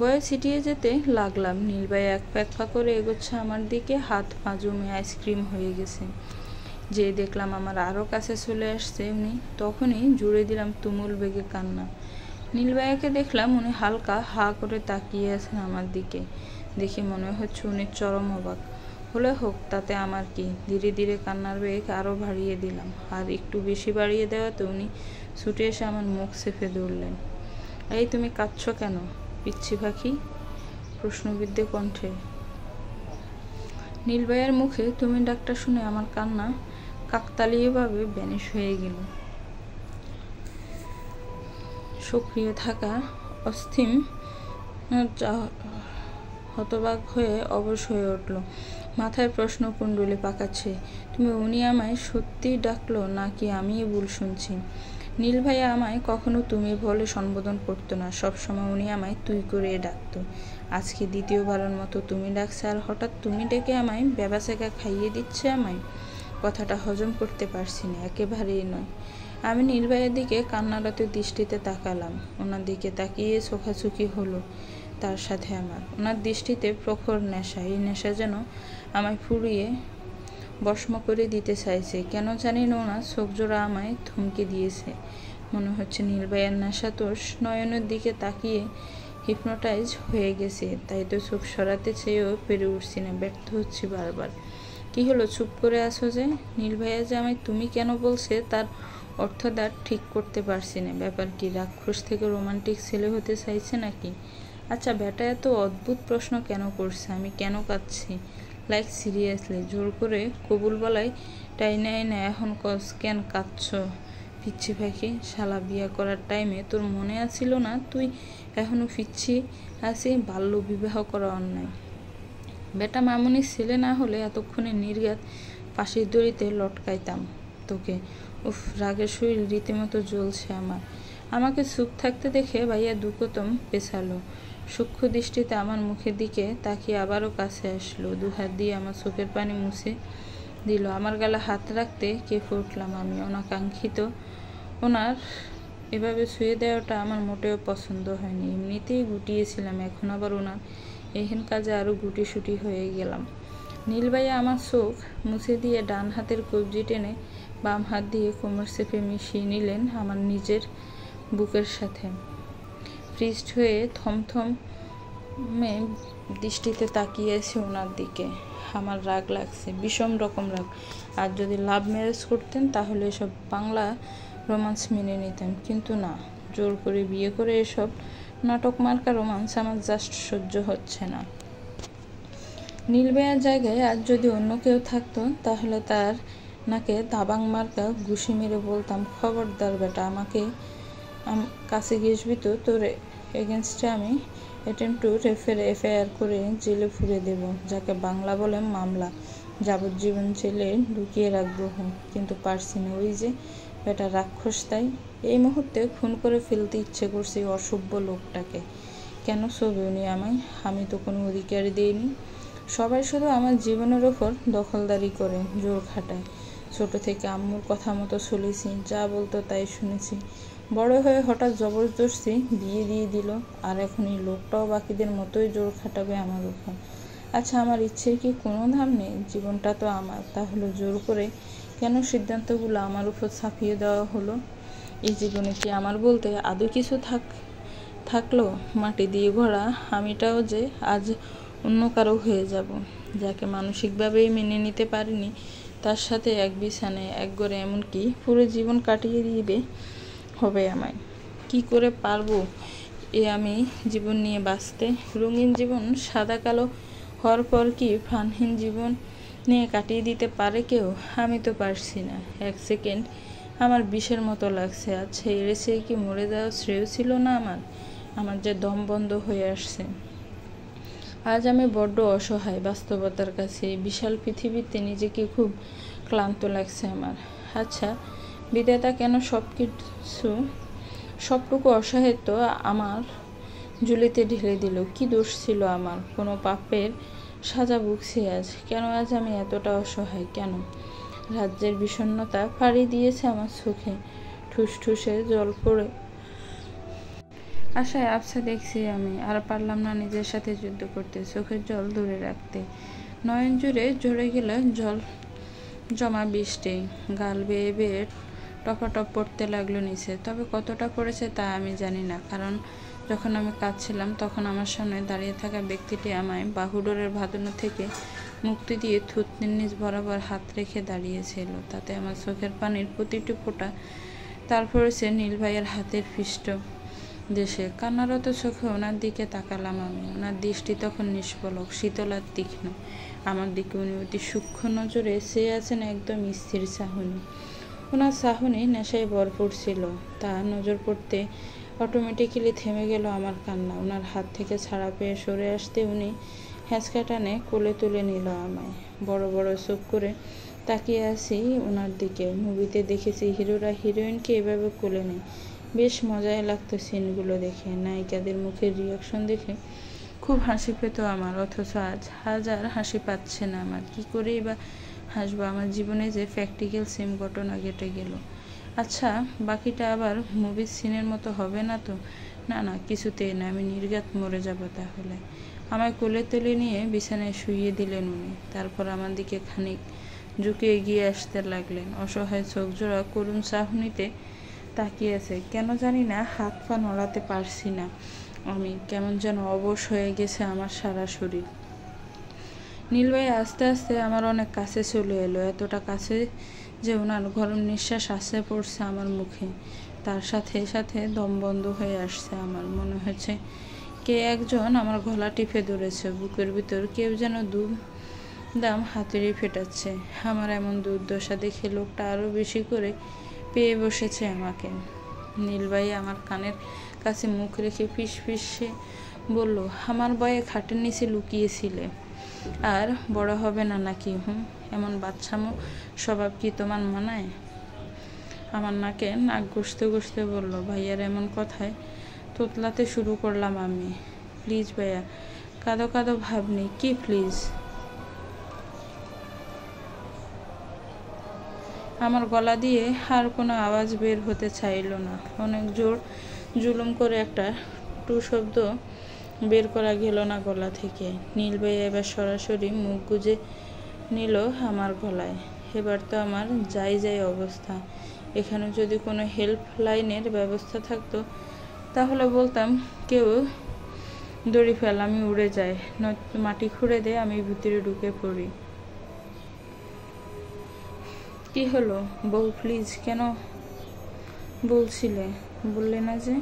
বয়ে ছিটিয়ে যেতে লাগলাম। নীলভাই এক পা করে এগোচ্ছে আমার দিকে, হাত পা জমে আইসক্রিম হয়ে গেছে। যে দেখলাম আমার আরও কাছে চলে আসছে উনি, তখনই জুড়ে দিলাম তুমুল বেগে কান্না। নীলভাইয়াকে দেখলাম উনি হালকা হা করে তাকিয়ে আছেন আমার দিকে। দেখে মনে হচ্ছে উনি চরম অবাক। হলে হোক, তাতে আমার কি। ধীরে ধীরে কান্নার বেগ আরও বাড়িয়ে দিলাম, আর একটু বেশি বাড়িয়ে দেওয়াতে উনি ছুটে এসে আমার মুখ চেপে ধরলেন। এই তুমি কাঁদছো কেন পিচ্ছি পাখি? প্রশ্নবিদ্ধ কণ্ঠে। নীলভাইয়ের মুখে তুমি ডাকটা শুনে আমার কান্না কাকতালীয়ভাবে ভ্যানিশ হয়ে গেল। সক্রিয় থাকা অস্থিম হতবাক হয়ে অবশ হয়ে উঠল। মাথায় প্রশ্নকুণ্ডলী পাকাচ্ছে। উনি আমায় সত্যি ডাকলো নাকি আমিই ভুল শুনছি? নীলভাইয়া আমায় কখনো তুমি বলে সম্বোধন করতো না, সবসময় উনি আমায় তুই করে ডাকতো। আজকে দ্বিতীয়বারের মতো তুমি ডাকছে, আর হঠাৎ তুমি ডেকে আমায় বেবাসেকা খাইয়ে দিচ্ছে আমায়। কথাটা হজম করতে পারছি না, একেবারেই নয়। আমি নীলভাইয়ের দিকে কান্নারত দৃষ্টিতে তাকালাম। ওনার দিকে তাকিয়ে চোখাচোখি হলো তার সাথে আমার। ওনার দৃষ্টিতে প্রখর নেশা, এই নেশা যেন আমায় পুড়িয়ে ভস্ম করে দিতে চাইছে। কেন জানি না ওনার চোখ জোড়া আমায় থমকে দিয়েছে। মনে হচ্ছে নীলভাইয়ের নেশাতোষ নয়নের দিকে তাকিয়ে হিপনোটাইজ হয়ে গেছে। তাই তো চোখ সরাতে চেয়েও পেরে উঠছি না, ব্যর্থ হচ্ছি বারবার। কি হলো, চুপ করে আছো যে? নীলভাইয়া যে আমায় তুমি কেন বলছে তার অর্থদ্বার ঠিক করতে পারছি না। ব্যাপার কি, রাক্ষস থেকে রোমান্টিক ছেলে হতে চাইছে নাকি? আচ্ছা বেটা এত অদ্ভুত প্রশ্ন কেন করছে? আমি কেন কাঁদছি? Like seriously? জোর করে কবুল বলাই টাইনাই না এখন কস কেন কাঁদছ পিচ্ছি পাখি? শালা বিয়া করার টাইমে তোর মনে আছিল না তুই এখনো পিচ্ছি আছি? বাল্য বিবাহ করা অন্যায়। বেটা মামুনির ছেলে না হলে এতক্ষণে নির্ঘাত ফাঁসির দড়িতে লটকাইতাম তোকে। উফ, রাগের শরীর রীতিমতো জ্বলছে আমার। আমাকে চুপ থাকতে দেখে ভাইয়া দুকদম পেছালো। সূক্ষ্ম দৃষ্টিতে আমার মুখের দিকে তাকিয়ে আবারও কাছে আসলো। দুহাত দিয়ে আমার চোখের পানি মুছে দিল। আমার গালে হাত রাখতে কেঁপে উঠলাম আমি। অনাকাঙ্ক্ষিত ওনার এভাবে ছুঁয়ে দেওয়াটা আমার মোটেও পছন্দ হয়নি। এমনিতেই গুটিয়েছিলাম, এখন আবার ওনার এহেন কাজে আরও গুটিসুটি হয়ে গেলাম। নীলভাইয়া আমার চোখ মুছে দিয়ে ডান হাতের কবজি টেনে বাম হাত দিয়ে কোমর চেপে মিশিয়ে নিলেন আমার নিজের বুকের সাথে। ফ্রিজড হয়ে থমথমে দৃষ্টিতে তাকিয়ে আছি ওনার দিকে। আমার রাগ লাগছে, বিষম রকম রাগ। আর যদি লাভ ম্যারেজ করতেন তাহলে এসব বাংলা রোমান্স মেনে নিতাম, কিন্তু না, জোর করে বিয়ে করে এসব নাটক মার্কা রোমান্স আমার জাস্ট সহ্য হচ্ছে না। নীলভাইয়ার জায়গায় আর যদি অন্য কেউ থাকতো তাহলে তার নাকে দাবাং মার্কা ঘুষি মেরে বলতাম, খবরদার বেটা, আমাকে কাছে ঘেসবি তো তোর এগেনস্টে আমি অ্যাটেম্পট টু এফআইআর করে জেলে ফুরে দেব, যাকে বাংলা বলে মামলা, যাবজ্জীবন জেলে ঢুকিয়ে রাখবো। কিন্তু পারছি না, ওই যে বেটা রাক্ষস। তাই এই মুহূর্তে খুন করে ফেলতে ইচ্ছে করছে অসভ্য লোকটাকে। কেন ছবি উনি আমায়? আমি তো কোনো অধিকার দিইনি। সবাই শুধু আমার জীবনের ওপর দখলদারি করে, জোর খাটায়। ছোট থেকে আম্মুর কথা মতো চলেছি, যা বলতো তাই শুনেছি। বড় হয়ে হঠাৎ জবরদস্তি বিয়ে দিয়ে দিল, আর এখন এই লোকটাও বাকিদের মতোই জোর খাটাবে আমার উপর। আচ্ছা, আমার ইচ্ছের কি কোনো দাম নেই? জীবনটা তো আমার, তাহলে জোর করে কেন সিদ্ধান্তগুলো আমার উপর ছাপিয়ে দেওয়া হলো? এই জীবনে কি আমার বলতে আদৌ কিছু থাকলো? মাটি দিয়ে ভরা আমিটাও যে আজ অন্য কারো হয়ে যাব, যাকে মানসিকভাবেই মেনে নিতে পারিনি, তার সাথে এক বিছানায় এক ঘরে, এমনকি পুরো জীবন কাটিয়ে দিবে হবে আমায়। কি করে পারবো আমি জীবন নিয়ে বাঁচতে? রঙিন জীবন সাদা কালো হওয়ার পর কি প্রাণহীন জীবন নিয়ে কাটিয়ে দিতে পারে কেউ? আমি তো পারছি না। এক সেকেন্ড আমার বিষের মতো লাগছে। আচ্ছা, এড়েছে কি মরে যাওয়া শ্রেয় ছিল না আমার যে দম বন্ধ হয়ে আসছে। আজ আমি বড্ড অসহায় বাস্তবতার কাছে। বিশাল পৃথিবীতে নিজেকে খুব ক্লান্ত লাগছে আমার। আচ্ছা, বিধাতা কেন সবটুকু অসহায়ত্ব আমার ঝুলিতে ঢেলে দিল? কি দোষ ছিল আমার? কোনো পাপের সাজা ভুগছি আজ। কেন আজ আমি এতটা অসহায়? কেন রাজ্যের বিষণ্ণতা পাড়ি দিয়েছে আমার চোখে? ঠুসঠুসে জল পড়ে আশায় আবছা দেখছি আমি। আর পারলাম না নিজের সাথে যুদ্ধ করতে, চোখের জল ধরে রাখতে। নয়ন জুড়ে ঝরে গেল জল জমা বৃষ্টি। গাল বেয়ে বেয়ে টপাটপ পড়তে লাগলো নিচে। তবে কতটা পড়েছে তা আমি জানি না, কারণ যখন আমি কাঁদছিলাম তখন আমার সামনে দাঁড়িয়ে থাকা ব্যক্তিটি আমায় বাহুডোরের বাঁধনো থেকে মুক্তি দিয়ে থুতনির নিচ বরাবর হাত রেখে দাঁড়িয়েছিল। তাতে আমার চোখের পানির প্রতিটি ফোঁটা তার পড়েছে নীল ভাইয়ের হাতের পৃষ্ঠ দেশে। কান্নারত চোখে ওনার দিকে তাকালাম আমি। ওনার দৃষ্টি তখন নিষ্পলক, শীতল আর তীক্ষ্ণ। আমার দিকে উনি অতি সূক্ষ্ম নজরে চেয়ে আছেন, একদম স্থির চাহনি। ওনার চাহনি নেশায় ভরপুর ছিল। তার নজর পড়তে অটোমেটিক্যালি থেমে গেল আমার কান্না। ওনার হাত থেকে ছাড়া পেয়ে সরে আসতে উনি হ্যাঁচকা টানে কোলে তুলে নিল আমায়। বড় বড় চোখ করে তাকিয়ে আছি ওনার দিকে। মুভিতে দেখেছি হিরোরা হিরোইনকে এভাবে কোলে নেয়, বেশ মজাই লাগতো সিনগুলো দেখে। নায়িকাদের মুখের রিয়াকশন দেখে খুব হাসি পেত আমার, অথচ আজ আর হাসি পাচ্ছে না আমার। কি করেই বা হাসবো? আমার জীবনে যে প্র্যাকটিক্যাল সেম ঘটনা ঘটে গেল। আচ্ছা, বাকিটা আবার মুভির সিনের মতো হবে না তো? না, কিছুতেই না। আমি নির্ঘাত মরে যাব তাহলে। আমায় কোলে তুলে নিয়ে বিছানায় শুইয়ে দিলেন উনি। তারপর আমার দিকে খানিক ঝুঁকে এগিয়ে আসতে লাগলেন। অসহায় চোখ জোড়া করুণ চাহনিতে তাকিয়েছে। কেন জানি না হাত পা নড়াতে পারছি না আমি। কেমন যেন অবশ হয়ে গেছে আমার সারা শরীর। নীলভাই আস্তে আস্তে আমার অনেক কাছে চলে এলো, এতটা কাছে যে ওনার গরম নিঃশ্বাস আছড়ে পড়ছে আমার মুখে। তার সাথে সাথে দম বন্ধ হয়ে আসছে আমার। মনে হচ্ছে কে একজন আমার গলা টিপে ধরেছে। বুকের ভিতর কেউ যেন দাম হাতুড়ি ফেটাচ্ছে। আমার এমন দুর্দশা দেখে লোকটা আরও বেশি করে পেয়ে বসেছে আমাকে। নীলভাই আমার কানের কাছে মুখ রেখে ফিসফিসে বলল, আমার ভয়ে খাটের নিচে লুকিয়েছিলে আর বড় হবে না নাকি? এমন বাচ্চামো স্বভাব কি তোমার মানায়? আমার নাকে নাক ঘষতে ঘষতে বলল, ভাইয়ার এমন কথায় তোতলাতে শুরু করলাম আমি। প্লিজ ভাইয়া, কাঁদো কাঁদো ভাব নেই কি, প্লিজ। আমার গলা দিয়ে আর কোনো আওয়াজ বের হতে চাইল না। অনেক জোর জুলুম করে একটা টু শব্দ বের করা গেল না গলা থেকে। নীলভাই এবার সরাসরি মুখ গুজে নিল আমার গলায়। এবার তো আমার যাই অবস্থা। এখানে যদি কোনো হেল্প লাইনের ব্যবস্থা থাকতো তাহলে বলতাম কেউ দড়ি ফেল, আমি উড়ে যাই, নয়তো মাটি খুঁড়ে দে, আমি ভিতরে ঢুকে পড়ি। কি হলো বউ, প্লিজ? কেন বললে না যে?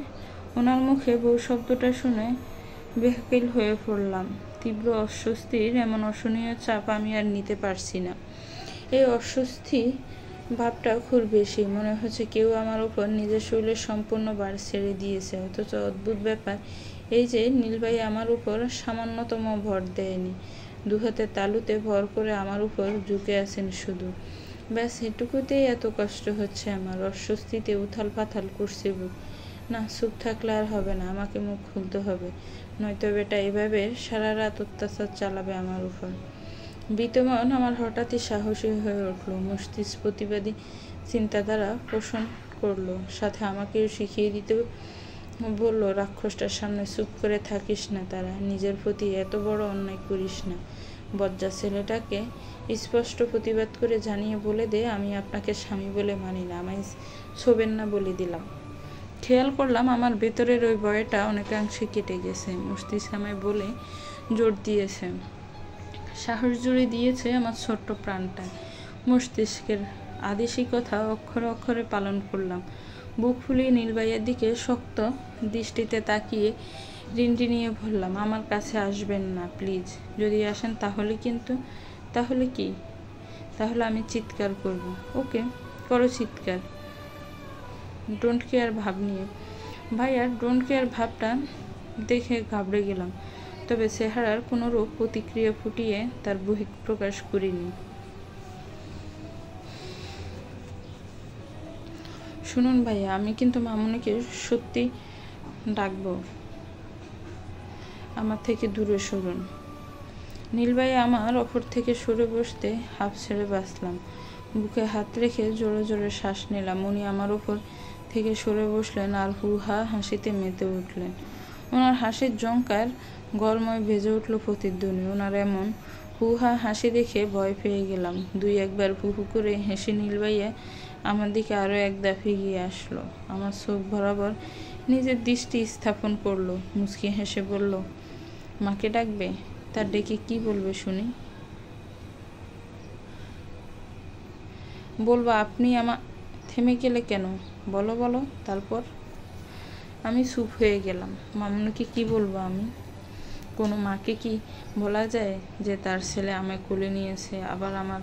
ওনার মুখে বউ শব্দটা শুনে বেহাকিল হয়ে পড়লাম। তীব্র অস্বস্তির এমন অসহনীয় চাপ আমি আর নিতে পারছি না। এই অস্বস্তি ভাবটা খুব বেশি। মনে হচ্ছে কেউ আমার উপর নিজের শরীরের সম্পূর্ণ বার ছেড়ে দিয়েছে। অথচ অদ্ভুত ব্যাপার এই যে নীলভাই আমার উপর সামান্যতম ভর দেয়নি। দুহাতে তালুতে ভর করে আমার উপর ঝুঁকে আছেন শুধু। ব্যাস এটুকুতেই এত কষ্ট হচ্ছে আমার। অস্বস্তিতে উথাল পাথাল করছে বুক। না, চুপ থাকলে আর হবে না, আমাকে মুখ খুলতে হবে, নয়তো বেটা এভাবে সারা রাত অত্যাচার চালাবে আমার উপর। বিতমন আমার হঠাৎই সাহসী হয়ে উঠল। মস্তিষ্ক প্রতিবাদী চিন্তাধারা পোষণ করলো, সাথে আমাকেও শিখিয়ে দিতে বলল, রাক্ষসটার সামনে চুপ করে থাকিস না, তারা নিজের প্রতি এত বড় অন্যায় করিস না। বজ্জা ছেলেটাকে স্পষ্ট প্রতিবাদ করে জানিয়ে বলে দে, আমি আপনাকে স্বামী বলে মানি না, আমায় ছোবেন না বলে দিলাম। খেয়াল করলাম আমার ভেতরের ওই ভয়টা অনেকাংশে কেটে গেছে। মস্তিষ্ক আমায় বলে জোর দিয়েছে, সাহস জুড়ে দিয়েছে আমার ছোট্ট প্রাণটা। মস্তিষ্কের আদেশি কথা অক্ষরে অক্ষরে পালন করলাম। বুক ফুলিয়ে নীলবাইয়ের দিকে শক্ত দৃষ্টিতে তাকিয়ে রিনরিনিয়ে বললাম, আমার কাছে আসবেন না প্লিজ। যদি আসেন তাহলে কিন্তু। তাহলে কি? তাহলে আমি চিৎকার করব। ওকে, করো চিৎকার। ডোন্ট কেয়ার ভাব নিয়ে। ভাইয়া ডোন্ট কেয়ার ভাবটা দেখে ঘাবড়ে গেলাম, তবে চেহারার কোনোরূপ প্রতিক্রিয়া ফুটিয়ে তার বহিঃপ্রকাশ করিনি। শুনুন ভাইয়া, আমি কিন্তু মামুনিকে সত্যি ডাকবো। আমার থেকে দূরে সরুন। নীলভাইয়া আমার ওপর থেকে সরে বসতে হাঁপ ছেড়ে বাঁচলাম। বুকে হাত রেখে জোরে জোরে শ্বাস নিলাম। উনি আমার ওপর থেকে সরে বসলেন আর হু-হা হাসিতে মেতে উঠলেন। ওনার হাসির ঝংকার গরময় ভেজে উঠল প্রতিধ্বনি। ওনার এমন হু-হা হাসি দেখে ভয় পেয়ে গেলাম। দুই একবার হু হু করে হেসে নীলভাইয়া আমার দিকে আরও এক ধাপ এগিয়ে আসলো। আমার চোখ বরাবর নিজের দৃষ্টি স্থাপন করলো। মুচকি হেসে বলল, মাকে ডাকবে? তার ডেকে কি বলবে শুনি? বলবো আপনি আমার। থেমে গেলে কেন? বলো বলো। তারপর? আমি চুপ হয়ে গেলাম। মামুনিকে কি বলবো আমি? কোনো মাকে কি বলা যায় যে তার ছেলে আমায় কোলে নিয়েছে, আবার আমার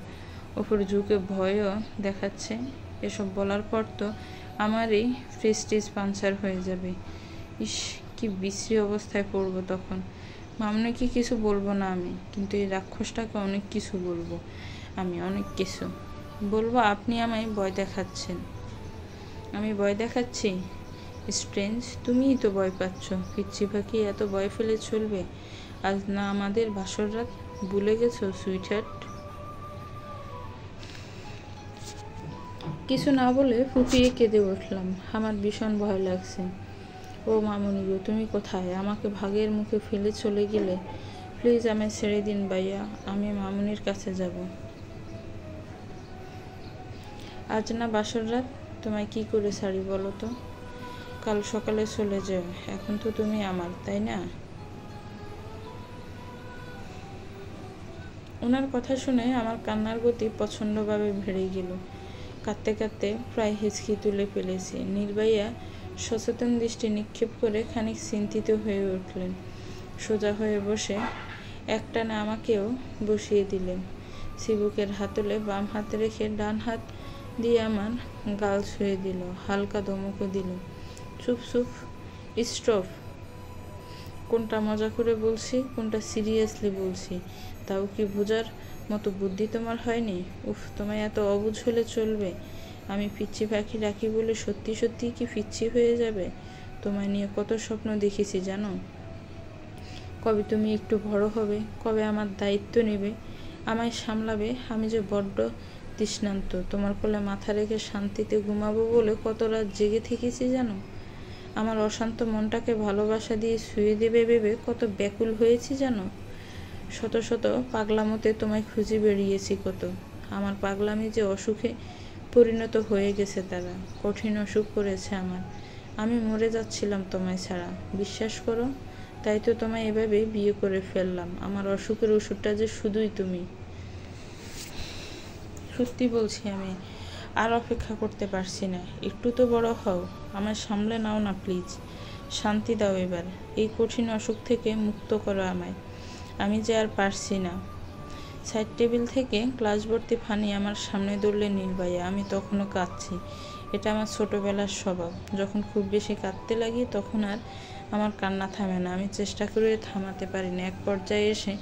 ওপর ঝুঁকে ভয়ও দেখাচ্ছে? এসব বলার পর তো আমারই প্রেস্টিজ পাঞ্চার হয়ে যাবে। ইস, কি বিশ্রী অবস্থায় পড়বো তখন। মামুনিকে কিছু বলবো না আমি, কিন্তু এই রাক্ষসটাকে অনেক কিছু বলবো। আমি অনেক কিছু বলবো। আপনি আমায় ভয় দেখাচ্ছেন। আমি ভয় দেখাচ্ছি? স্ট্রেঞ্জ, তুমিই তো ভয় পাচ্ছ। পিচ্ছি পাখি, এত ভয় ফেলে চলবে? আজ না আমাদের বাসর রাত, ভুলে গেছো সুইটহার্ট? কিছু না বলে ফুপিয়ে কেঁদে উঠলাম। আমার ভীষণ ভয় লাগছে। ও মামুনি গো, তুমি কোথায়? আমাকে ভাগের মুখে ফেলে চলে গেলে। প্লিজ আমায় ছেড়ে দিন ভাইয়া, আমি মামুনির কাছে যাব। আজ না বাসর রাত, তোমায় কি করে ছাড়ি বলো তো? কাল সকালে চলে যাও। এখন তো তুমি আমার, তাই না? ওনার কথা শুনে আমার কান্নার গতি প্রচণ্ডভাবে বেড়ে গেল। কাঁদতে কাঁদতে প্রায় হিচকি তুলে ফেলেছি। নীলভাইয়া সচেতন দৃষ্টি নিক্ষেপ করে খানিক চিন্তিত হয়ে উঠলেন। সোজা হয়ে বসে একটানে আমাকেও বসিয়ে দিলেন। চিবুকের হাতলে বাম হাত রেখে ডান হাত দিয়ে আমার গাল ছুঁয়ে দিল। হালকা ধমকও দিল, চুপ চুপ, স্টপ। কোনটা মজা করে বলছি, কোনটা সিরিয়াসলি বলছি, তাও কি বোঝার মতো বুদ্ধি তোমার হয়নি? উফ, তোমায় এত অবুঝ হলে চলবে? আমি পিচ্ছি পাখি রাখি বলে সত্যি সত্যি কি পিচ্ছি হয়ে যাবে? তোমায় নিয়ে কত স্বপ্ন দেখেছি জানো? কবে তুমি একটু বড় হবে, কবে আমার দায়িত্ব নেবে, আমায় সামলাবে। আমি যে বড্ড তৃষ্ণান্ত। তোমার কোলে মাথা রেখে শান্তিতে ঘুমাবো বলে কত রাত জেগে থেকেছি জানো? আমার অশান্ত মনটাকে ভালোবাসা দিয়ে শুয়ে দেবে ভেবে কত ব্যাকুল হয়েছি জানো? শত শত পাগলামোতে তোমায় খুঁজে বেরিয়েছি কত। আমার পাগলামি যে অসুখে পরিণত হয়ে গেছে, তারা কঠিন অসুখ করেছে আমার। আমি মরে যাচ্ছিলাম তোমায় ছাড়া, বিশ্বাস করো। তাই তো তোমায় এভাবে বিয়ে করে ফেললাম। আমার অসুখের ওষুধটা যে শুধুই তুমি। সত্যি বলছি, আমি আর অপেক্ষা করতে পারছি না। একটু তো বড় হও, আমায় সামলে নাও না প্লিজ। শান্তি দাও এবার। এই কঠিন অসুখ থেকে মুক্ত করো আমায়। আমি যে আর পারছি না। সাইড টেবিল থেকে গ্লাস ভর্তি পানি আমার সামনে ধরলে নীলভাইয়া। আমি তখনও কাঁদছি। এটা আমার ছোটোবেলার স্বভাব। যখন খুব বেশি কাঁদতে লাগি তখন আর আমার কান্না থামে না। আমি চেষ্টা করে থামাতে পারি না। এক পর্যায়ে এসে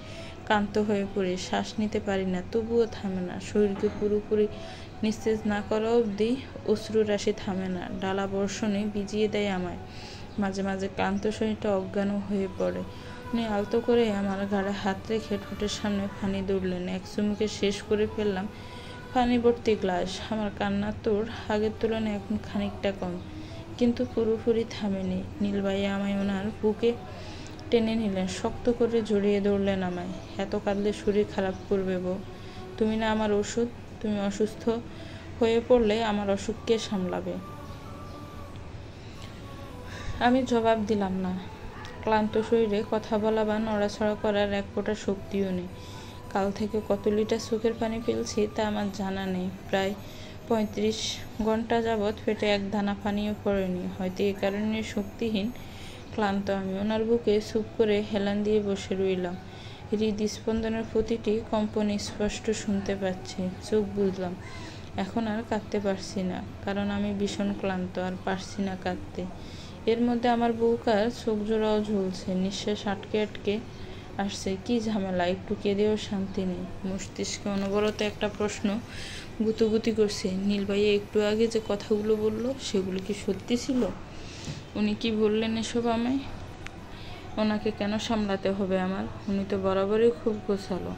ক্লান্ত হয়ে পড়ি, শ্বাস নিতে পারি না, তবুও থামে না। শরীরকে পুরোপুরি নিস্তেজ না করা অবধি অশ্রু রাশি থামে না। ডালা বর্ষণে ভিজিয়ে দেয় আমায়। মাঝে মাঝে ক্লান্ত শরীরটা অজ্ঞানও হয়ে পড়ে। উনি আলতো করে আমার ঘাড়ে হাত রেখে ঠোঁটের সামনে পানি ধরলেন। এক চুমুকে শেষ করে ফেললাম পানি ভর্তি গ্লাস। আমার কান্নার তোড় আগের তুলনায় এখন খানিকটা কম, কিন্তু পুরোপুরি থামেনি। নীলভাইয়া আমায় ওনার বুকে টেনে নিলেন, শক্ত করে জড়িয়ে ধরলেন আমায়। এত কাঁদলে শরীর খারাপ করবে বউ। তুমি না আমার ওষুধ। তুমি অসুস্থ হয়ে পড়লে আমার অসুখকে সামলাবে। আমি জবাব দিলাম না। ক্লান্ত শরীরে কথা বলা বা নড়াচড়া করার এক ফোঁটা শক্তিও নেই। কাল থেকে কত লিটার চোখের পানি ফেলছি তা আমার জানা নেই। প্রায় 35 ঘন্টা যাবৎ পেটে এক দানা পানিও পড়েনি। হয়তো এই কারণে শক্তিহীন, ক্লান্ত আমি। ওনার বুকে চুপ করে হেলান দিয়ে বসে রইলাম। হৃদস্পন্দনের প্রতিটি কম্পন স্পষ্ট শুনতে পাচ্ছি। চোখ বুঝলাম। এখন আর কাঁদতে পারছি না, কারণ আমি ভীষণ ক্লান্ত, আর পারছি না কাঁদতে। এর মধ্যে আমার বউকার চোখ জোড়াও ঝুলছে, নিঃশ্বাস আটকে আটকে আসছে। কি ঝামেলা, একটু কেঁদেও শান্তি নেই। মস্তিষ্কে অনবরত একটা প্রশ্ন গুতুগুতি করছে, নীল ভাইয়া একটু আগে যে কথাগুলো বললো সেগুলো কি সত্যি ছিল? উনি কি বললেন এসব আমায়? ওনাকে কেন সামলাতে হবে আমার? উনি তো বরাবরই খুব গোছালো,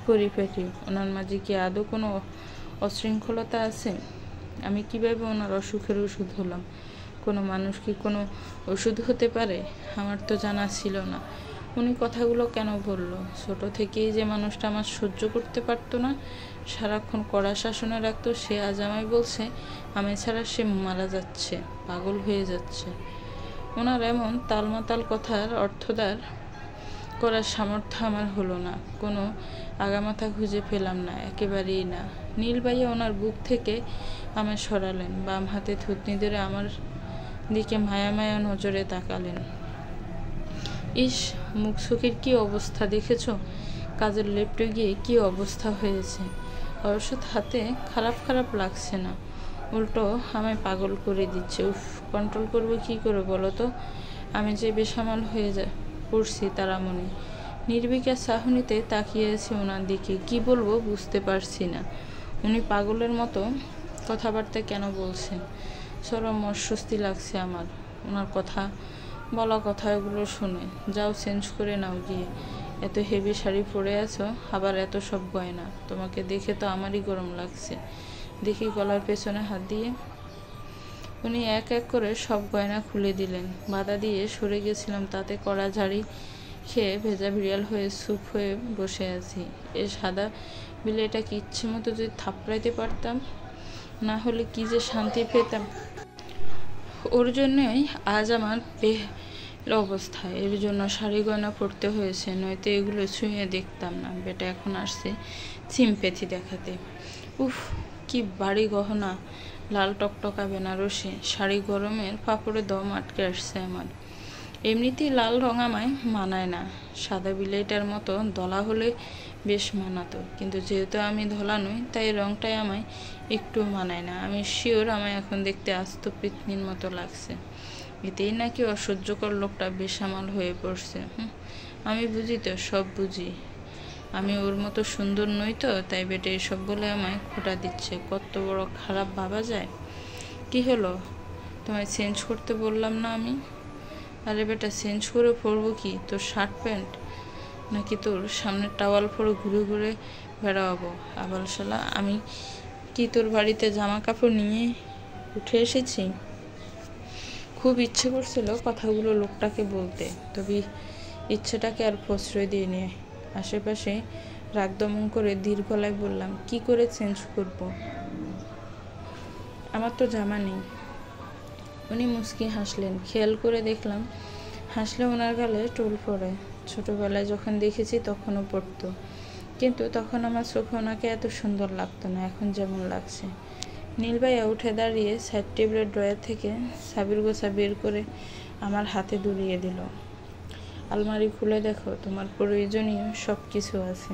পরিপাটি। ওনার মাঝে কি আদৌ কোনো অশৃঙ্খলতা আছে? আমি কিভাবে ওনার অসুখের ওষুধ হলাম? কোনো মানুষ কি কোনো ওষুধ হতে পারে? আমার তো জানা ছিল না। উনি কথাগুলো কেন বলল? ছোট থেকেই যে মানুষটা আমার সহ্য করতে পারতো না, সারাক্ষণ কড়া শাসনে রাখতো, সে আজ আমায় বলছে আমি ছাড়া সে মারা যাচ্ছে, পাগল হয়ে যাচ্ছে। ওনার এমন তালমাতাল কথার অর্থদার করার সামর্থ্য আমার হলো না। কোনো আগামাথা খুঁজে পেলাম না, একেবারেই না। নীল ভাইয়া ওনার বুক থেকে আমায় সরালেন, বাম হাতে থুতনি ধরে আমার দিকে মায়া মায়া নজরে তাকালেন। ইস, মুখ চোখের কি অবস্থা দেখেছ? কাজের লেপটে গিয়ে কি অবস্থা হয়েছে। ওষুধ হাতে খারাপ খারাপ লাগছে না, উল্টো আমায় পাগল করে দিচ্ছে। উফ, কন্ট্রোল করবো কি করে বলো তো? আমি যে বেসামাল হয়ে পড়ছি তারামণি। নির্বিকার চাহনিতে তাকিয়ে আছি ওনার দিকে। কি বলবো বুঝতে পারছি না। উনি পাগলের মতো কথাবার্তা কেন বলছেন? চরম অস্বস্তি লাগছে আমার ওনার কথা বলা কথাগুলো শুনে। যাও, চেঞ্জ করে নাও গিয়ে। এত হেভি শাড়ি পরে আছো, আবার এত সব গয়না। তোমাকে দেখে তো আমারই গরম লাগছে। দেখি গলার পেছনে হাত দিয়ে। উনি এক এক করে সব গয়না খুলে দিলেন। বাধা দিয়ে সরে গেছিলাম, তাতে কড়া ঝাড়ি খেয়ে ভেজা বিড়াল হয়ে চুপ হয়ে বসে আছি। এ সাদা বিলেটাকে ইচ্ছে মতো যদি থাপড়াইতে পারতাম, না হলে কি যে শান্তি পেতাম। ওর জন্যই আজ আমার অবস্থা। এর জন্য শাড়ি গয়না পরতে হয়েছে, নয়তো এগুলো ছুঁয়ে দেখতাম না। বেটা এখন আসছে সিম্প্যাথি দেখাতে। উফ, কি বাড়ি গহনা, লাল টকটকা বেনারসি শাড়ি। গরমের ফাপড়ে দম আটকে আসছে আমার। এমনিতেই লাল রং আমায় মানায় না। সাদা বিলাইটার মতো দলা হলে বেশ মানাতো, কিন্তু যেহেতু আমি ধলা নই, তাই রংটাই আমায় একটু মানায় না। আমি শিওর আমায় এখন দেখতে আস্ত পিতনির মতো লাগছে। এতেই নাকি অসহ্যকর লোকটা বেসামাল হয়ে পড়ছে। আমি বুঝি তো, সব বুঝি। আমি ওর মতো সুন্দর নই তো, তাই বেটে এসব বলে আমায় খোঁটা দিচ্ছে। কত বড় খারাপ ভাবা যায়। কি হলো, তোমায় চেঞ্জ করতে বললাম না আমি? আরে বেটা, চেঞ্জ করে পরবো কি? তোর শার্ট প্যান্ট নাকি তোর সামনের টাওয়াল পরে ঘুরে ঘুরে বেড়াবো? আবাল শালা, আমি কি তোর বাড়িতে জামা কাপড় নিয়ে উঠে এসেছি? খুব ইচ্ছে করছিল কথাগুলো লোকটাকে বলতে, তবে ইচ্ছেটাকে আর প্রশ্রয় দিয়ে নিয়ে আশেপাশে রাগ দমন করে ধীর গলায় বললাম, কি করে চেঞ্জ করব? আমার তো জামা নেই। উনি মুচকি হাসলেন। খেয়াল করে দেখলাম হাসলে ওনার গালে টোল পড়ে। ছোটবেলায় যখন দেখেছি তখনও পড়তো, কিন্তু তখন আমার চোখে ওনাকে এত সুন্দর লাগতো না, এখন যেমন লাগছে। নীল ভাইয়া উঠে দাঁড়িয়ে সাইড টেবিলের ড্রয়ার থেকে সাবির গোছা বের করে আমার হাতে ধরিয়ে দিল। আলমারি খুলে দেখো, তোমার প্রয়োজনীয় সব কিছু আছে।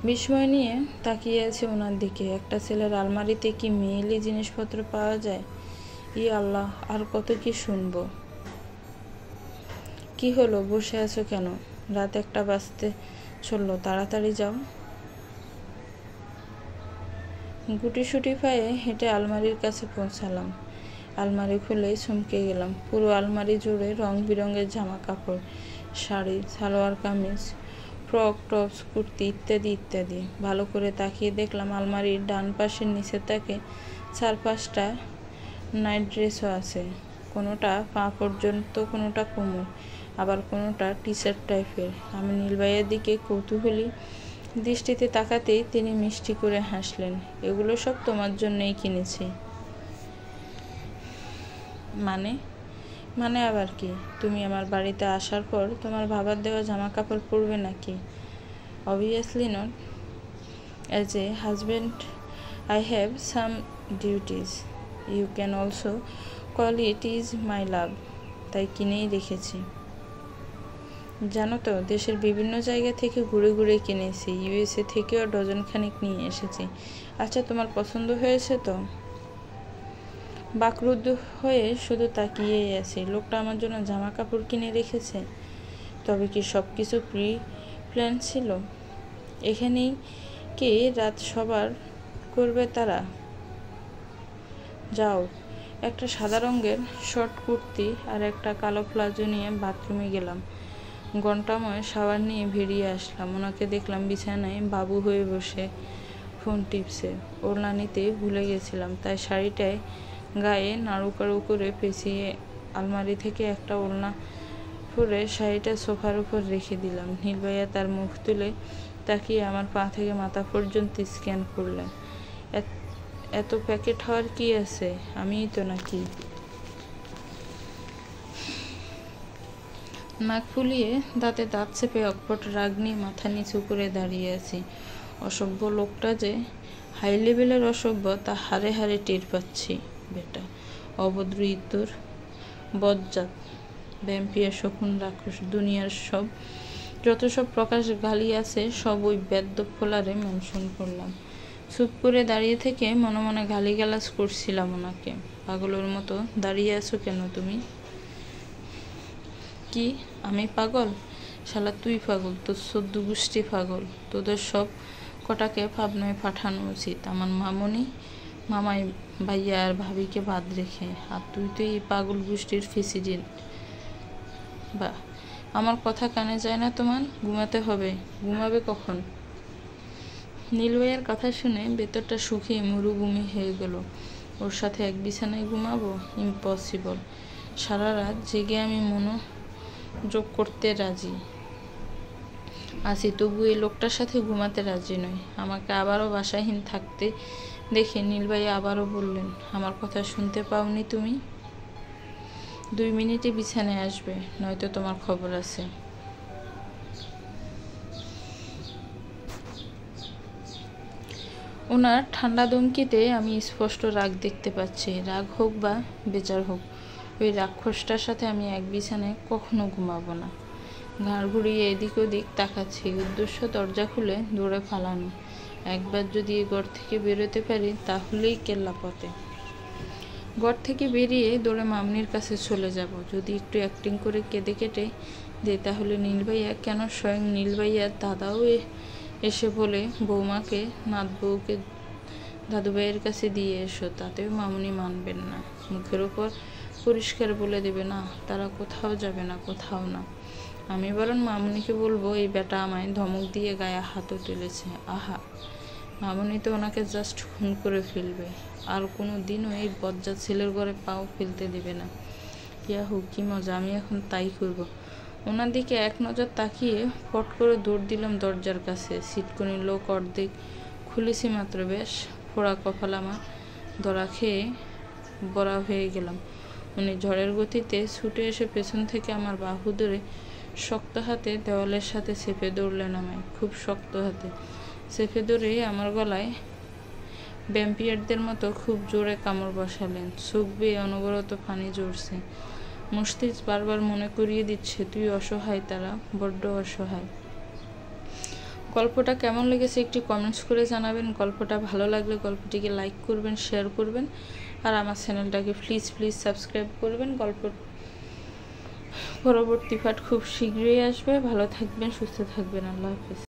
বিস্ময় নিয়ে তাকিয়ে আছে ওনার দিকে। একটা ছেলের আলমারিতে কি মেয়েলি জিনিসপত্র পাওয়া যায়? ই আল্লাহ, আর কত কি শুনবো। কি হলো, বসে আছো কেন? রাত 1টা বাজতে চললো, তাড়াতাড়ি যাও। গুটিসুটি পায়ে হেঁটে আলমারির কাছে পৌঁছালাম। আলমারি খুলেই চমকে গেলাম। পুরো আলমারি জুড়ে রং বেরঙের জামা কাপড়, শাড়ি, সালোয়ার কামিজ, ফ্রক, টপস, কুর্তি ইত্যাদি ইত্যাদি। ভালো করে তাকিয়ে দেখলাম আলমারির ডান পাশের নিচের তাকে 4-5টা নাইট ড্রেসও আছে। কোনোটা পা পর্যন্ত, কোনোটা কোমর, আবার কোনোটা টি শার্ট টাইপের। আমি নীল ভাইয়ের দিকে কৌতূহলী দৃষ্টিতে তাকাতেই তিনি মিষ্টি করে হাসলেন। এগুলো সব তোমার জন্যই কিনেছি। মানে? মানে আবার কি? তুমি আমার বাড়িতে আসার পর তোমার বাবার দেওয়া জামা কাপড় পরবে নাকি? Obviously not. As a husband I have some duties. You can also call it is my love. তাই কিনেই রেখেছি। জানো তো, দেশের বিভিন্ন জায়গা থেকে ঘুরে ঘুরে কিনেছি। USA থেকেও ডজনখানেক নিয়ে এসেছি। আচ্ছা, তোমার পছন্দ হয়েছে তো? বাকরুদ্ধ হয়ে শুধু তাকিয়েই আছি। লোকটা আমার জন্য জামা কাপড় কিনে রেখেছে। তবে কি সব কিছু প্ল্যান ছিল? এখানেই কি রাত সবার করবে তারা? যাও, একটা সাদা রঙের শর্ট কুর্তি আর একটা কালো প্লাজো নিয়ে বাথরুমে গেলাম। ঘণ্টাময় শাওয়ার নিয়ে বেরিয়ে আসলাম। ওনাকে দেখলাম বিছানায় বাবু হয়ে বসে ফোন টিপছে। ওড়না নিতে ভুলে গেছিলাম, তাই শাড়িটায় গায়ে নাড়ুকাড়ু করে পেঁচিয়ে আলমারি থেকে একটা ওড়না পরে শাড়িটা সোফার উপর রেখে দিলাম। নীল ভাইয়া তার মুখ তুলে তাকিয়ে আমার পা থেকে মাথা পর্যন্ত স্ক্যান করলেন। এত প্যাকেট হওয়ার কি আছে? আমিই তো নাকি? নাক ফুলিয়ে দাঁতে দাঁত চেপে অকপট রাগ নিয়ে মাথা নিচু করে দাঁড়িয়ে আছি। অসভ্য লোকটা যে হাই লেভেলের অসভ্য তা হারে হারে টের পাচ্ছি। বেটা অভদ্র, ইতর, বজ্জাত, ভ্যাম্পিয়ার, শকুন, রাক্ষস, দুনিয়ার যত সব প্রকাশ গালি আছে সব ওই বেদ্য ফোলারে মেনশন করলাম। চুপ করে দাঁড়িয়ে থেকে মনে মনে গালিগালাজ করছিলাম ওনাকে। পাগলের মতো দাঁড়িয়ে আছো কেন তুমি? কি আমি পাগল? শালা তুই পাগল, তোর 14 গোষ্ঠী পাগল। তোদের সব কটাকে পাবনায় পাঠানো উচিত, আমার মামাই, ভাইয়া আর ভাবিকে বাদ রেখে। আর তুই তো এই পাগল গোষ্ঠীর প্রেসিডেন্ট। বা আমার কথা কানে যায় না তোমার? ঘুমাতে হবে। ঘুমাবে কখন? নীল ভাইয়ার কথা শুনে ভেতরটা শুকিয়ে মরুভূমি হয়ে গেল। ওর সাথে এক বিছানায় ঘুমাবো? ইম্পসিবল। সারা রাত জেগে আমি মনোযোগ করতে রাজি আছি, তবু এই লোকটার সাথে ঘুমাতে রাজি নই। আমাকে আবারও বাসাহীন থাকতে দেখে নীল ভাইয়া আবারও বললেন, আমার কথা শুনতে পাওনি তুমি? 2 মিনিটে বিছানায় আসবে, নয়তো তোমার খবর আছে। ওনার ঠান্ডা ধমকিতে আমি স্পষ্ট রাগ দেখতে পাচ্ছি। রাগ হোক বা বেচার হোক, ওই রাক্ষসটার সাথে আমি এক বিছানায় কখনো ঘুমাবো না। ঘাড় ঘুরিয়ে এদিক ওদিক তাকাচ্ছি, উদ্দেশ্য দরজা খুলে দৌড়ে পালানো। একবার যদি এই ঘর থেকে বেরোতে পারি তাহলেই কেল্লাপথে। ঘর থেকে বেরিয়ে দৌড়ে মামনির কাছে চলে যাব। যদি একটু অ্যাক্টিং করে কেঁদে কেটে দেয় তাহলে নীল ভাইয়া, কেন স্বয়ং নীল ভাইয়ার দাদাও এসে বলে বৌমাকে, নাত বউকে দাদুভাইয়ের কাছে দিয়ে এসো, তাতেও মামনি মানবেন না। মুখের ওপর পরিষ্কার বলে দেবে না, তারা কোথাও যাবে না, কোথাও না। আমি বরং মামনিকে বলবো এই বেটা আমায় ধমক দিয়ে গায়ে হাতও তুলেছে। আহা, মামনি তো ওনাকে জাস্ট খুন করে ফেলবে, আর কোনো দিনও এই বজ্জাত ছেলের ঘরে পাও ফেলতে দেবে না। ইয়াহু, কি মজা, আমি এখন তাই করব। ওনার দিকে এক নজর তাকিয়ে পট করে দৌড় দিলাম দরজার কাছে। সিটকনির লোক অর্ধেক খুলেছি মাত্র, বেশ ফোড়া কপাল আমার, ধরা খেয়ে বড়া হয়ে গেলাম। উনি ঝড়ের গতিতে ছুটে এসে পেছন থেকে আমার বাহু ধরে শক্ত হাতে দেওয়ালের সাথে চেপে ধরলেন আমায়। খুব শক্ত হাতে চেপে ধরে আমার গলায় ভ্যাম্পিয়ারদের মতো খুব জোরে কামড় বসালেন। চোখ বেয়ে অনবরত পানি ঝরছে। মস্তিষ্ক বারবার মনে করিয়ে দিচ্ছে, তুই অসহায়, তারা বড্ড অসহায়। গল্পটা কেমন লেগেছে একটি কমেন্টস করে জানাবেন। গল্পটা ভালো লাগলে গল্পটিকে লাইক করবেন, শেয়ার করবেন, আর আমার চ্যানেলটাকে প্লিজ সাবস্ক্রাইব করবেন। গল্পের পরবর্তী পার্ট খুব শীঘ্রই আসবে। ভালো থাকবেন, সুস্থ থাকবেন। আল্লাহ হাফেজ।